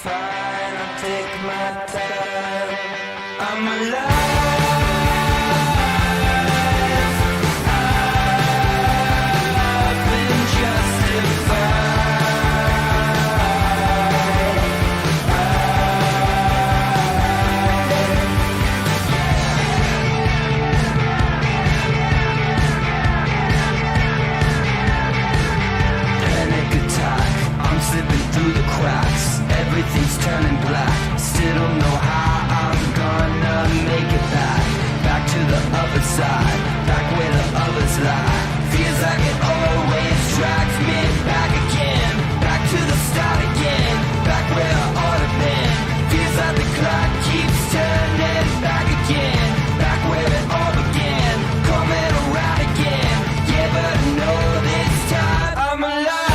fine, I'll take my time. I'm alive. I've been slipping through the cracks, everything's turning black. Still don't know how I'm gonna make it back. Back to the other side, back where the others lie. Feels like it always drags me back again. Back to the start again, back where I ought to been. Feels like the clock keeps turning back again. Back where it all began, coming around again. Yeah, but I know this time I'm alive.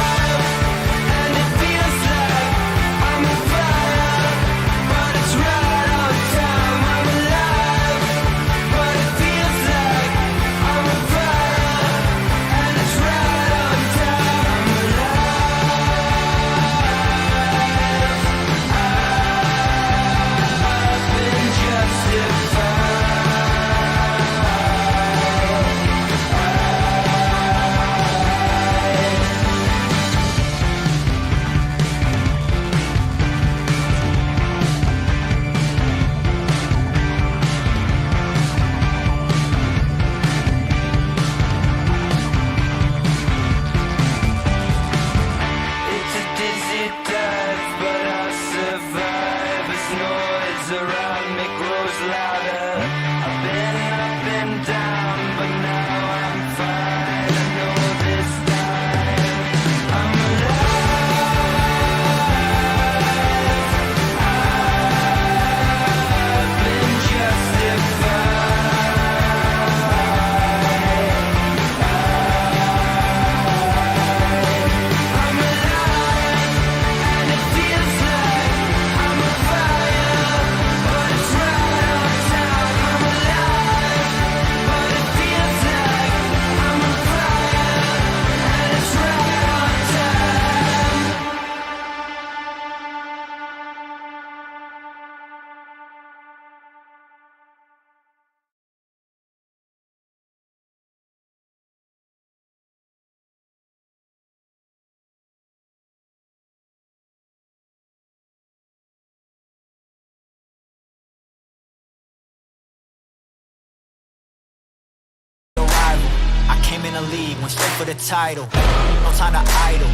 Came in the league, went straight for the title. No time to idle.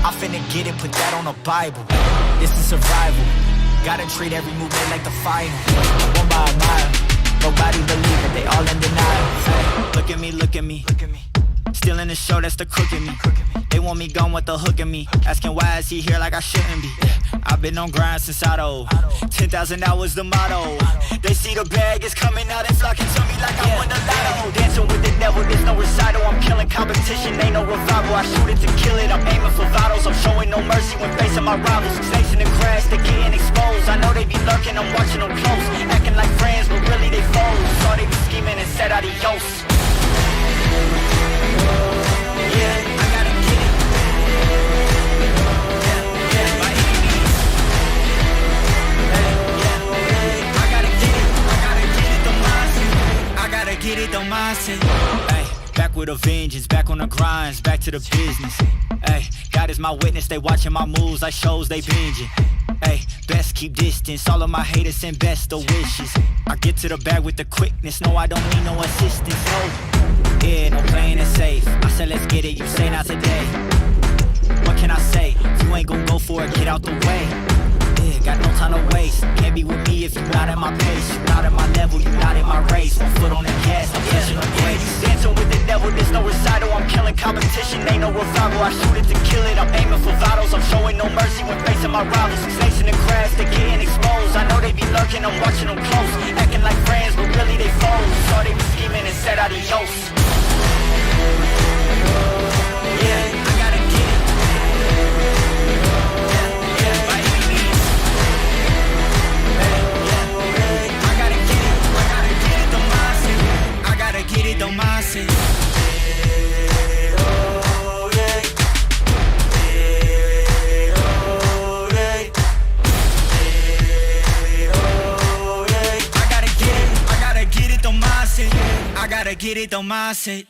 I'm finna get it, put that on the Bible. This is survival. Gotta treat every move like the final. One by a mile. Nobody believe it, they all in denial. Look at me, look at me. Still in the show, that's the crook in me. They want me gone with the hook in me. Asking why is he here like I shouldn't be. I've been on grind since I old. 10,000 hours the motto. They see the bag is coming out, they flocking to me like I won the lotto. Dancing with the devil, there's no recital. I'm killing competition, ain't no revival. I shoot it to kill it, I'm aiming for vitals. I'm showing no mercy when facing my rivals. Snakes in the grass, they getting exposed. I know they be lurking, I'm watching them close. Acting like friends, but really they foes. Saw they be scheming and said adios. Yeah, I gotta get it. By any means. I gotta get it. I gotta get it, the mindset. Hey, back with a vengeance, back on the grinds, back to the business. Hey, God is my witness, they watching my moves like shows they binging. Hey, best keep distance, all of my haters send best of wishes. I get to the bag with the quickness, no I don't need no assistance, no. Yeah, no playing it safe. I said let's get it, you say not today. What can I say? If you ain't gon' go for it, get out the way. Yeah, got no time to waste. Can't be with me if you not at my pace. You not at my level, you not in my race. One foot on the gas, I'm pushing the brakes. Dancing with the devil, there's no recital. I'm killing competition, ain't no revival. I shoot it to kill it, I'm aiming for vitals. I'm showing no mercy when facing my rivals. Snakes in the grass, they getting exposed. I know they be lurking, I'm watching them close. Acting like friends, but really they foes. Saw they be scheming and said adios. Yeah, I gotta get it. By any means. I gotta get it. The mindset. I gotta get it, the mindset. get it, don't mindset.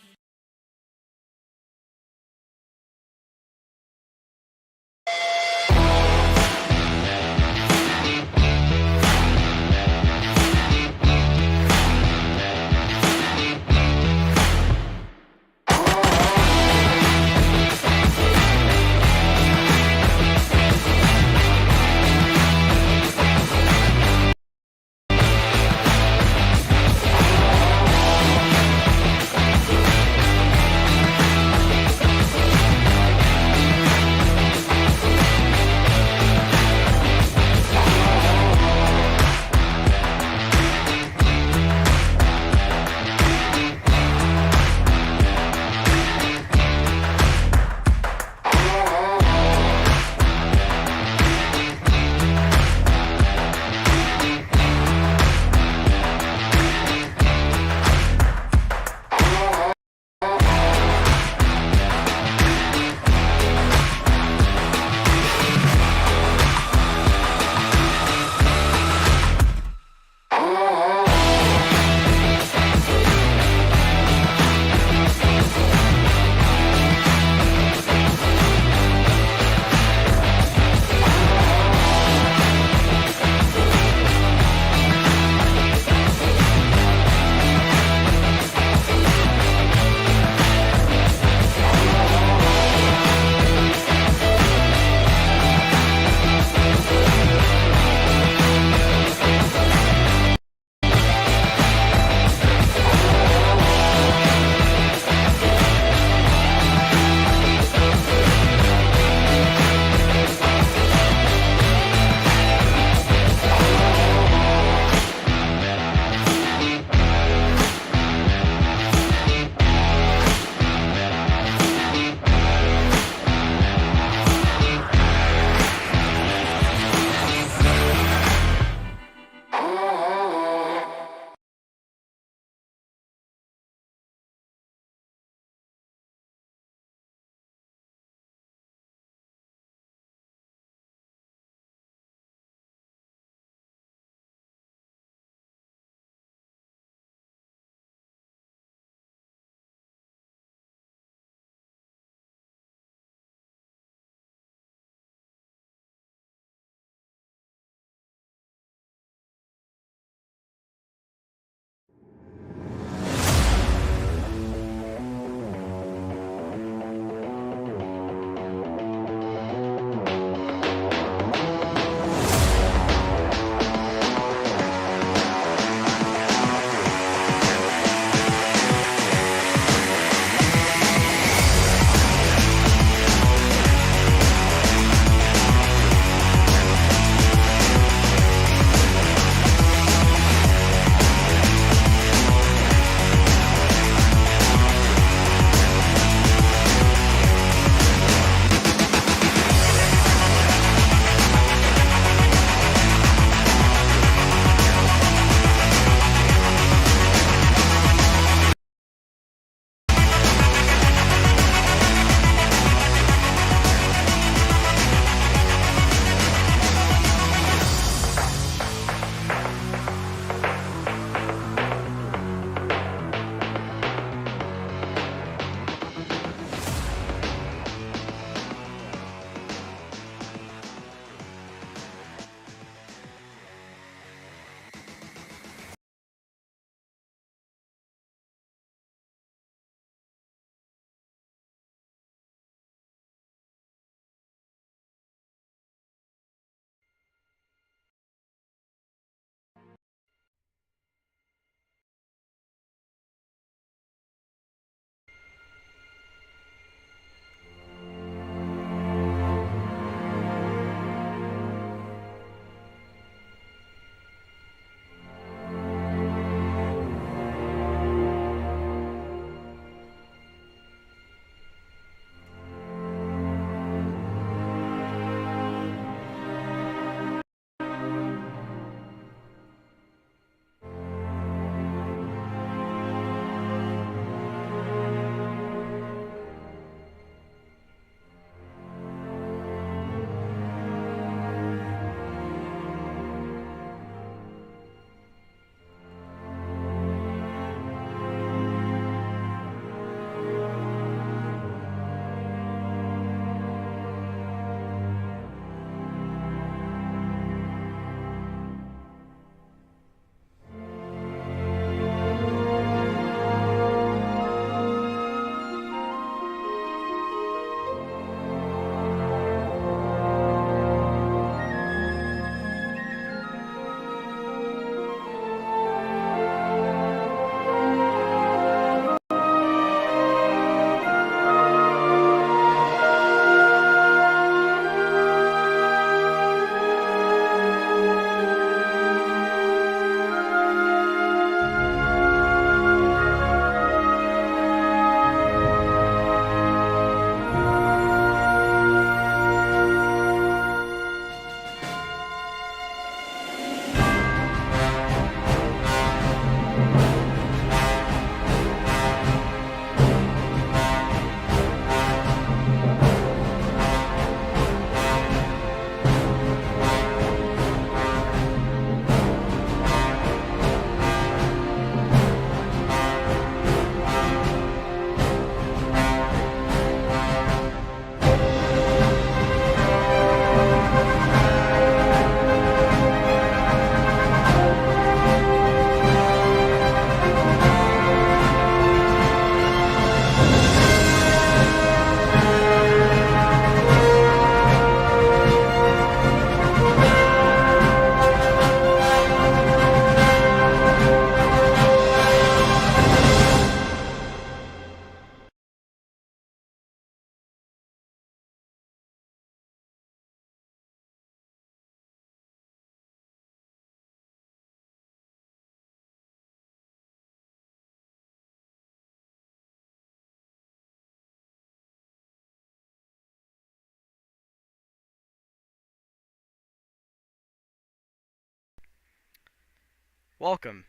welcome,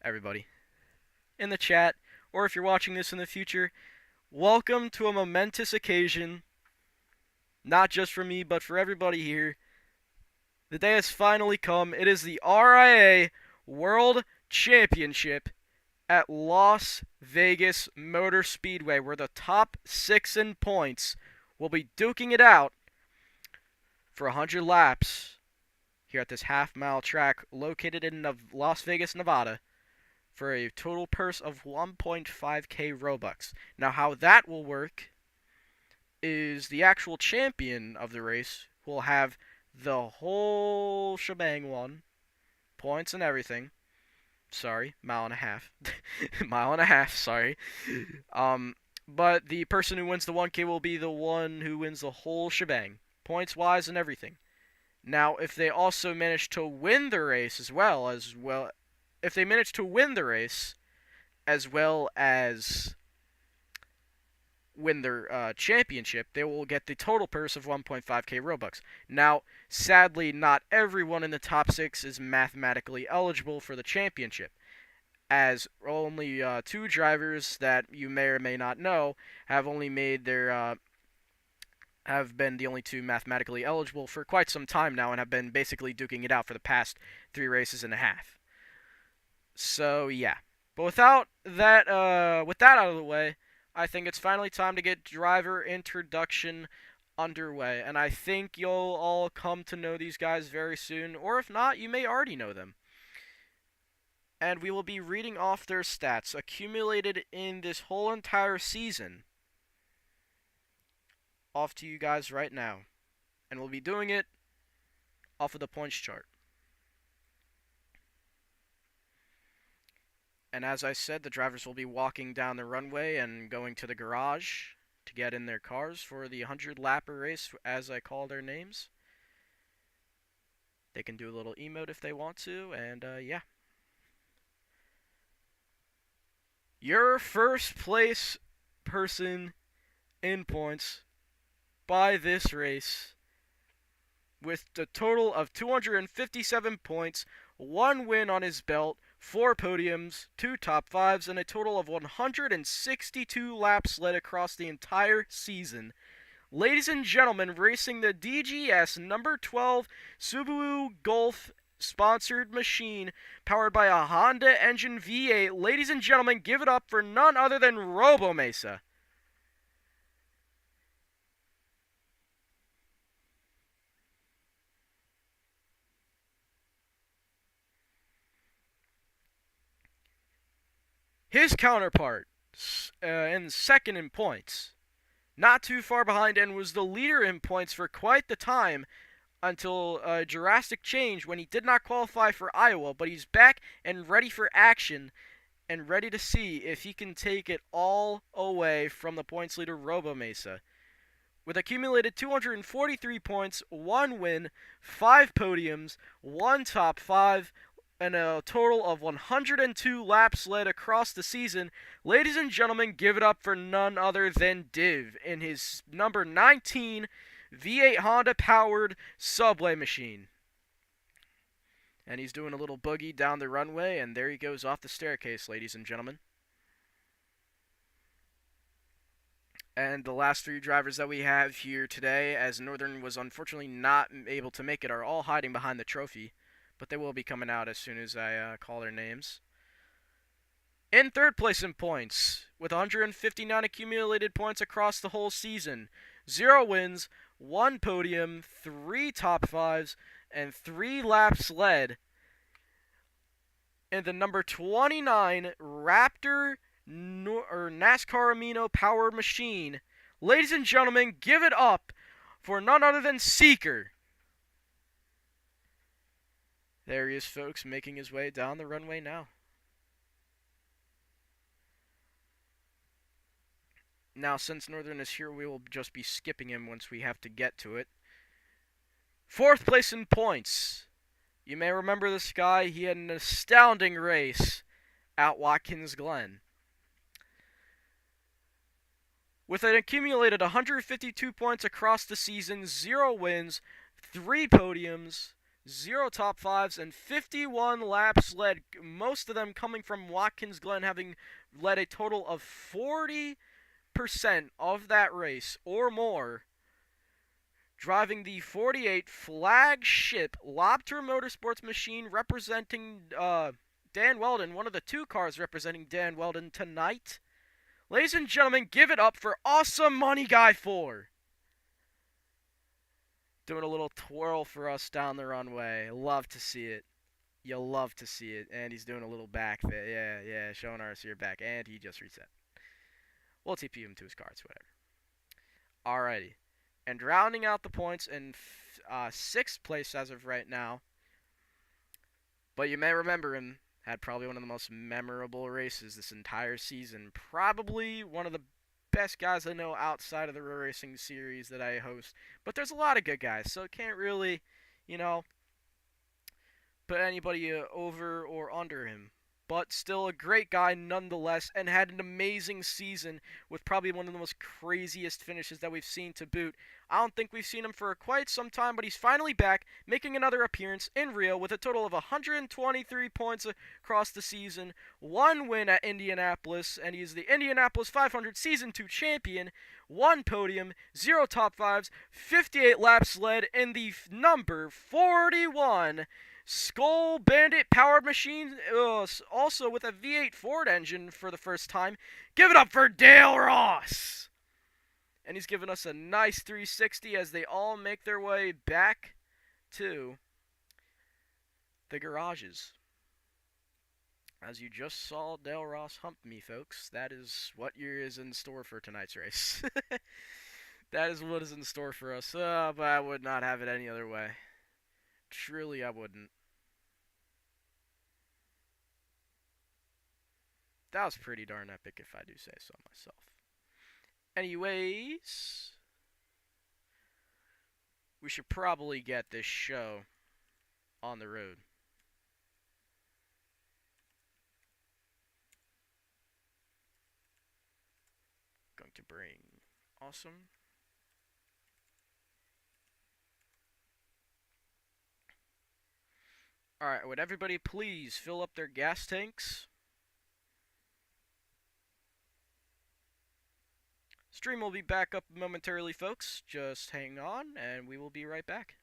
everybody, in the chat, or if you're watching this in the future, welcome to a momentous occasion, not just for me, but for everybody here. The day has finally come. It is the RIA World Championship at Las Vegas Motor Speedway, where the top 6 in points will be duking it out for 100 laps here at this half-mile track located in Las Vegas, Nevada, for a total purse of 1.5k Robux. Now, how that will work is the actual champion of the race will have the whole shebang won, points and everything. Sorry, mile and a half. Mile and a half, sorry. But the person who wins the 1k will be the one who wins the whole shebang, points-wise and everything. Now, if they also manage to win the race as well as win their championship, they will get the total purse of 1.5k Robux. Now, sadly, not everyone in the top 6 is mathematically eligible for the championship, as only 2 drivers that you may or may not know have been the only 2 mathematically eligible for quite some time now and have been basically duking it out for the past 3 races and a half. So, yeah. But with that out of the way, I think it's finally time to get driver introduction underway. And I think you'll all come to know these guys very soon. Or if not, you may already know them. And we will be reading off their stats accumulated in this whole entire season off to you guys right now. And we'll be doing it off of the points chart. And as I said, the drivers will be walking down the runway and going to the garage to get in their cars for the 100-lapper race, as I call their names. They can do a little emote if they want to, and yeah. Your first place person in points by this race, with a total of 257 points, 1 win on his belt, 4 podiums, 2 top 5s, and a total of 162 laps led across the entire season. Ladies and gentlemen, racing the DGS number 12 Subaru Golf sponsored machine powered by a Honda engine V8, ladies and gentlemen, give it up for none other than RoboMesa. His counterpart, in second in points, not too far behind, and was the leader in points for quite the time until a drastic change when he did not qualify for Iowa, but he's back and ready for action and ready to see if he can take it all away from the points leader RoboMesa. With accumulated 243 points, 1 win, 5 podiums, 1 top 5, and a total of 102 laps led across the season, ladies and gentlemen, give it up for none other than Div in his number 19 V8 Honda-powered subway machine. And he's doing a little boogie down the runway, and there he goes off the staircase, ladies and gentlemen. And the last 3 drivers that we have here today, as Northern was unfortunately not able to make it, are all hiding behind the trophy. But they will be coming out as soon as I call their names. In third place in points, with 159 accumulated points across the whole season, 0 wins, 1 podium, 3 top 5s, and 3 laps led, in the number 29 Raptor NASCAR Amino powered machine. Ladies and gentlemen, give it up for none other than Seeker. There he is, folks, making his way down the runway now. Now, since Northern is here, we will just be skipping him once we have to get to it. Fourth place in points. You may remember this guy. He had an astounding race at Watkins Glen. With an accumulated 152 points across the season, 0 wins, 3 podiums, 0 top 5s, and 51 laps led, most of them coming from Watkins Glen, having led a total of 40% of that race or more, driving the 48 flagship Lobter Motorsports machine representing Dan Weldon, one of the 2 cars representing Dan Weldon tonight. Ladies and gentlemen, give it up for Awesome Money Guy 4. Doing a little twirl for us down the runway. Love to see it. You'll love to see it. And he's doing a little back there. Yeah, showing us your back. And he just reset. We'll TP him to his cards, whatever. Alrighty. And rounding out the points in 6th place as of right now. But you may remember him. Had probably one of the most memorable races this entire season. Probably one of the best guys I know outside of the Road Racing series that I host. But there's a lot of good guys, so it can't really, put anybody over or under him. But still a great guy nonetheless, and had an amazing season with probably one of the most craziest finishes that we've seen to boot. I don't think we've seen him for quite some time, but he's finally back, making another appearance in Rio with a total of 123 points across the season, 1 win at Indianapolis, and he's the Indianapolis 500 Season 2 champion, 1 podium, 0 top 5s, 58 laps led in the number 41 Skull Bandit powered machine, also with a V8 Ford engine for the first time. Give it up for Dale Ross! And he's given us a nice 360 as they all make their way back to the garages. As you just saw Dale Ross hump me, folks, that is what is in store for tonight's race. That is what is in store for us. But I would not have it any other way. Truly, I wouldn't. That was pretty darn epic, if I do say so myself. Anyways, we should probably get this show on the road. Going to bring Awesome. Alright, would everybody please fill up their gas tanks? Stream will be back up momentarily, folks. Just hang on, and we will be right back.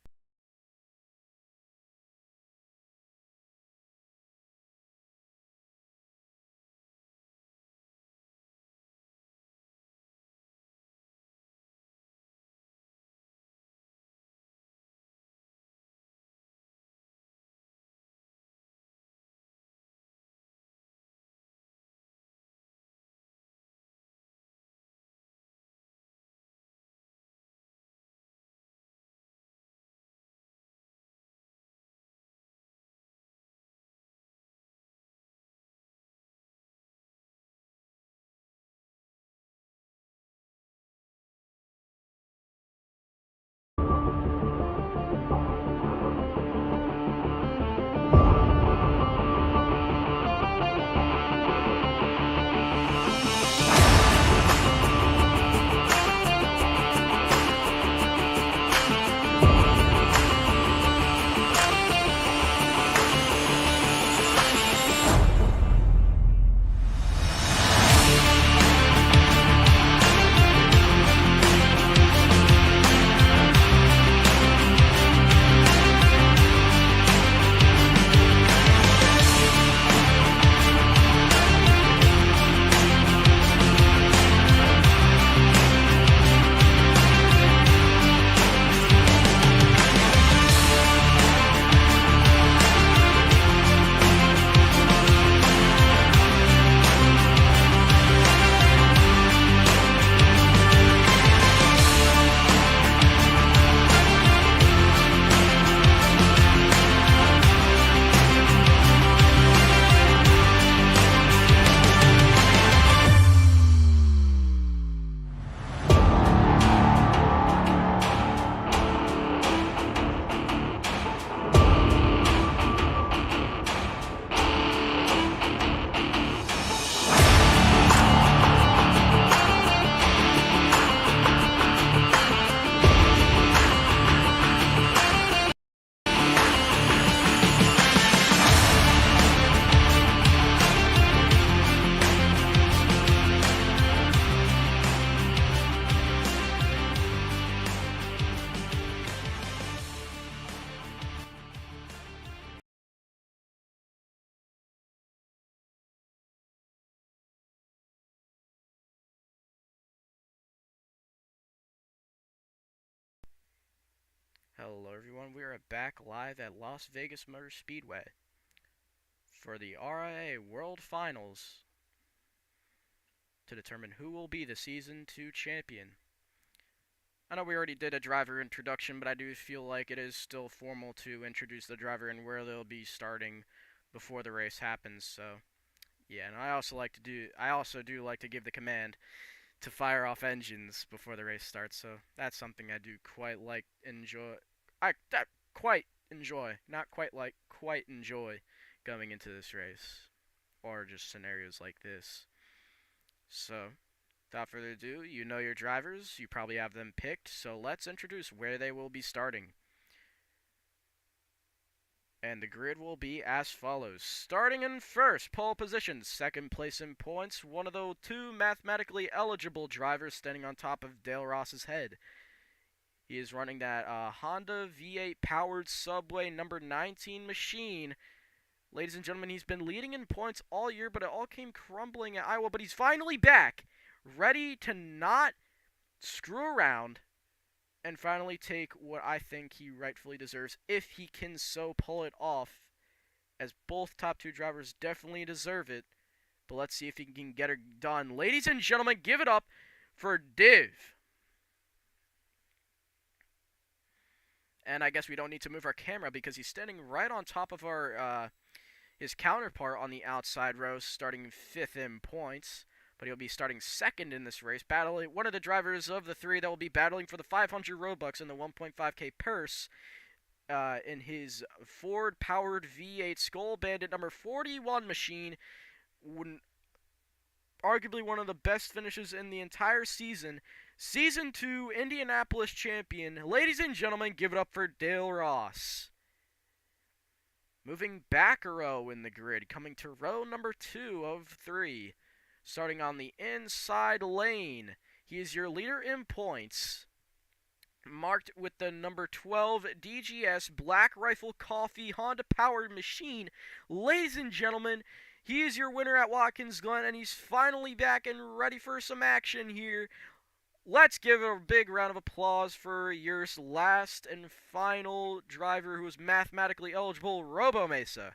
Hello everyone, we are back live at Las Vegas Motor Speedway for the RIA World Finals to determine who will be the Season 2 champion. I know we already did a driver introduction, but I do feel like it is still formal to introduce the driver and where they'll be starting before the race happens. So, yeah, and I also do like to give the command to fire off engines before the race starts. So that's something I do quite enjoy going into this race, or just scenarios like this. So, without further ado, you know your drivers, you probably have them picked, so let's introduce where they will be starting. And the grid will be as follows. Starting in first, pole position, second place in points, one of the two mathematically eligible drivers standing on top of Dale Ross's head. He is running that Honda V8 powered Subway number 19 machine. Ladies and gentlemen, he's been leading in points all year, but it all came crumbling at Iowa. But he's finally back, ready to not screw around and finally take what I think he rightfully deserves, if he can so pull it off, as both top two drivers definitely deserve it. But let's see if he can get it done. Ladies and gentlemen, give it up for Div. And I guess we don't need to move our camera because he's standing right on top of our his counterpart on the outside row, starting 5th in points. But he'll be starting 2nd in this race, battling one of the drivers of the three that will be battling for the 500 Robux and the 1.5k purse in his Ford-powered V8 Skull Bandit number 41 machine. Arguably one of the best finishes in the entire season. Season 2 Indianapolis champion. Ladies and gentlemen, give it up for Dale Ross. Moving back a row in the grid, coming to row number 2 of 3. Starting on the inside lane, he is your leader in points, marked with the number 12 DGS Black Rifle Coffee Honda-powered machine. Ladies and gentlemen, he is your winner at Watkins Glen, and he's finally back and ready for some action here. Let's give a big round of applause for your last and final driver who is mathematically eligible, Robo Mesa.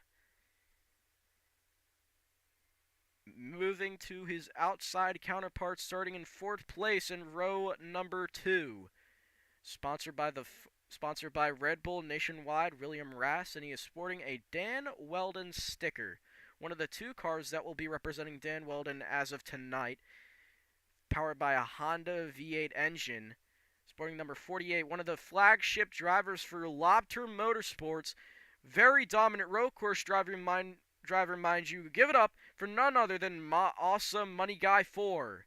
Moving to his outside counterpart, starting in 4th place in row number 2. Sponsored by Red Bull Nationwide, William Rass, and he is sporting a Dan Weldon sticker. One of the 2 cars that will be representing Dan Weldon as of tonight. Powered by a Honda V8 engine. Sporting number 48, one of the flagship drivers for Lobter Motorsports. Very dominant road course driver, mind you. Give it up for none other than Awesome Money Guy 4.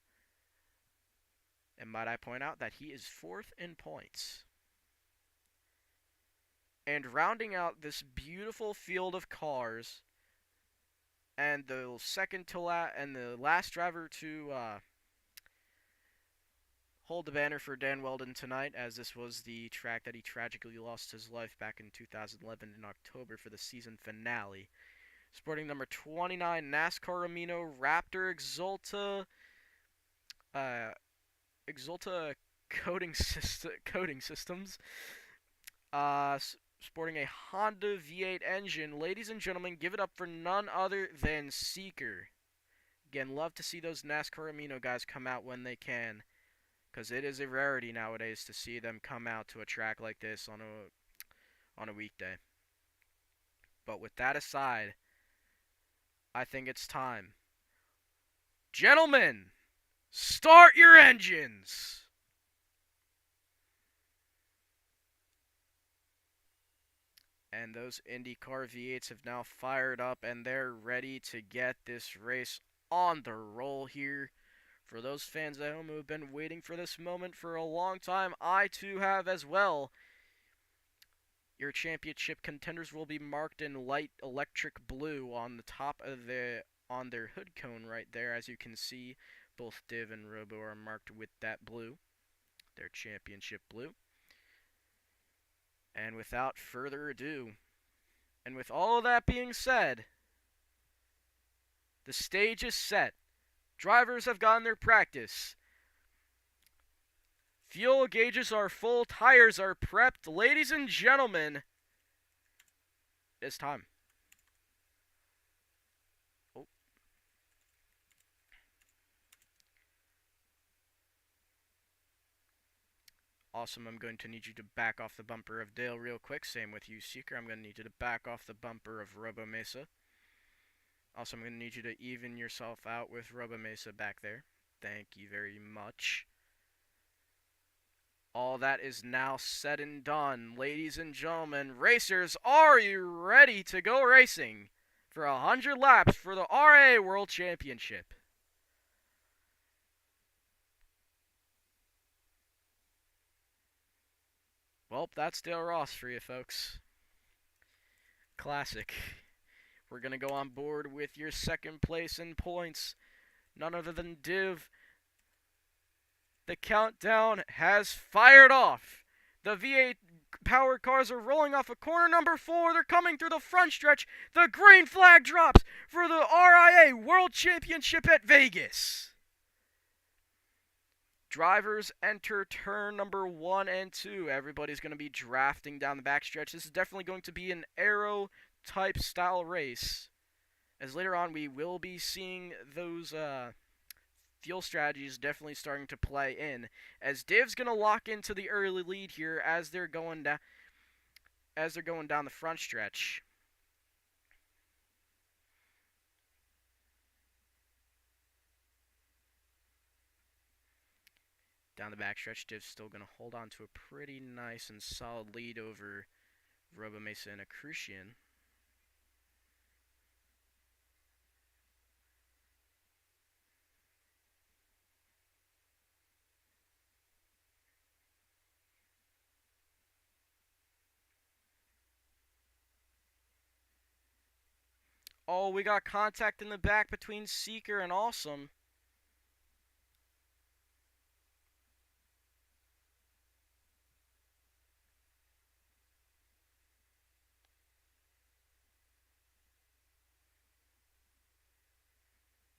And might I point out that he is 4th in points. And rounding out this beautiful field of cars, and the last driver to hold the banner for Dan Weldon tonight, as this was the track that he tragically lost his life back in 2011 in October for the season finale. Sporting number 29 NASCAR Amino Raptor Exulta coating systems. Sporting a Honda V8 engine. Ladies and gentlemen, give it up for none other than Seeker. Again, love to see those NASCAR Amino guys come out when they can, because it is a rarity nowadays to see them come out to a track like this on a weekday. But with that aside, I think it's time. Gentlemen, start your engines! And those IndyCar V8s have now fired up, and they're ready to get this race on the roll here. For those fans at home who have been waiting for this moment for a long time, I too have as well. Your championship contenders will be marked in light electric blue on the top of on their hood cone right there. As you can see, both Div and Robo are marked with that blue, their championship blue. And without further ado, and with all of that being said, the stage is set. Drivers have gotten their practice. Fuel gauges are full, tires are prepped. Ladies and gentlemen, it's time. Oh. Awesome, I'm going to need you to back off the bumper of Dale real quick. Same with you, Seeker. I'm going to need you to back off the bumper of Robo Mesa. Also, I'm going to need you to even yourself out with Robo Mesa back there. Thank you very much. All that is now said and done. Ladies and gentlemen, racers, are you ready to go racing for 100 laps for the RA World Championship? Well, that's Dale Ross for you, folks. Classic. We're going to go on board with your second place in points. None other than Div. The countdown has fired off. The V8 powered cars are rolling off of corner number 4. They're coming through the front stretch. The green flag drops for the RIA World Championship at Vegas. Drivers enter turn number 1 and 2. Everybody's going to be drafting down the backstretch. This is definitely going to be an aero type style race, as later on we will be seeing those fuel strategies definitely starting to play in, as Div's going to lock into the early lead here as they're going down the front stretch. Down the backstretch, Div's still going to hold on to a pretty nice and solid lead over Robo Mesa and Accrucian. Oh, we got contact in the back between Seeker and Awesome.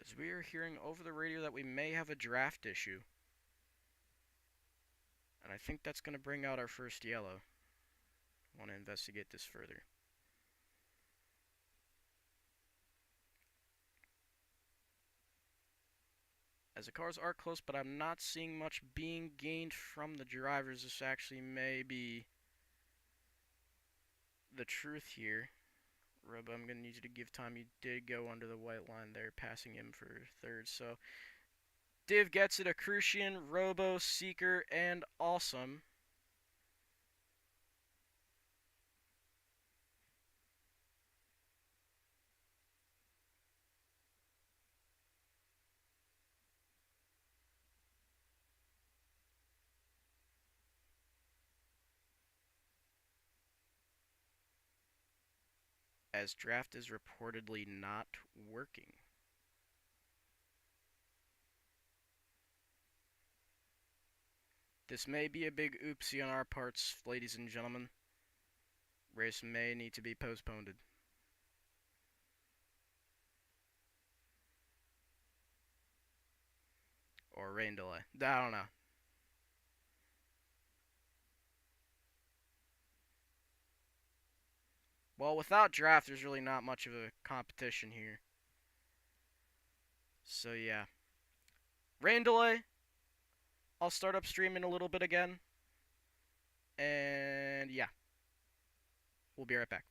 As we are hearing over the radio that we may have a draft issue. And I think that's going to bring out our first yellow. I want to investigate this further. As the cars are close, but I'm not seeing much being gained from the drivers. This actually may be the truth here. Robo, I'm going to need you to give time. You did go under the white line there, passing him for third. So, Div gets it. Accrucian, Robo, Seeker, and Awesome. As draft is reportedly not working. This may be a big oopsie on our parts, ladies and gentlemen. Race may need to be postponed. Or rain delay. I don't know. Well, without draft, there's really not much of a competition here. So, yeah. Rain delay. I'll start up streaming a little bit again. And, yeah. We'll be right back.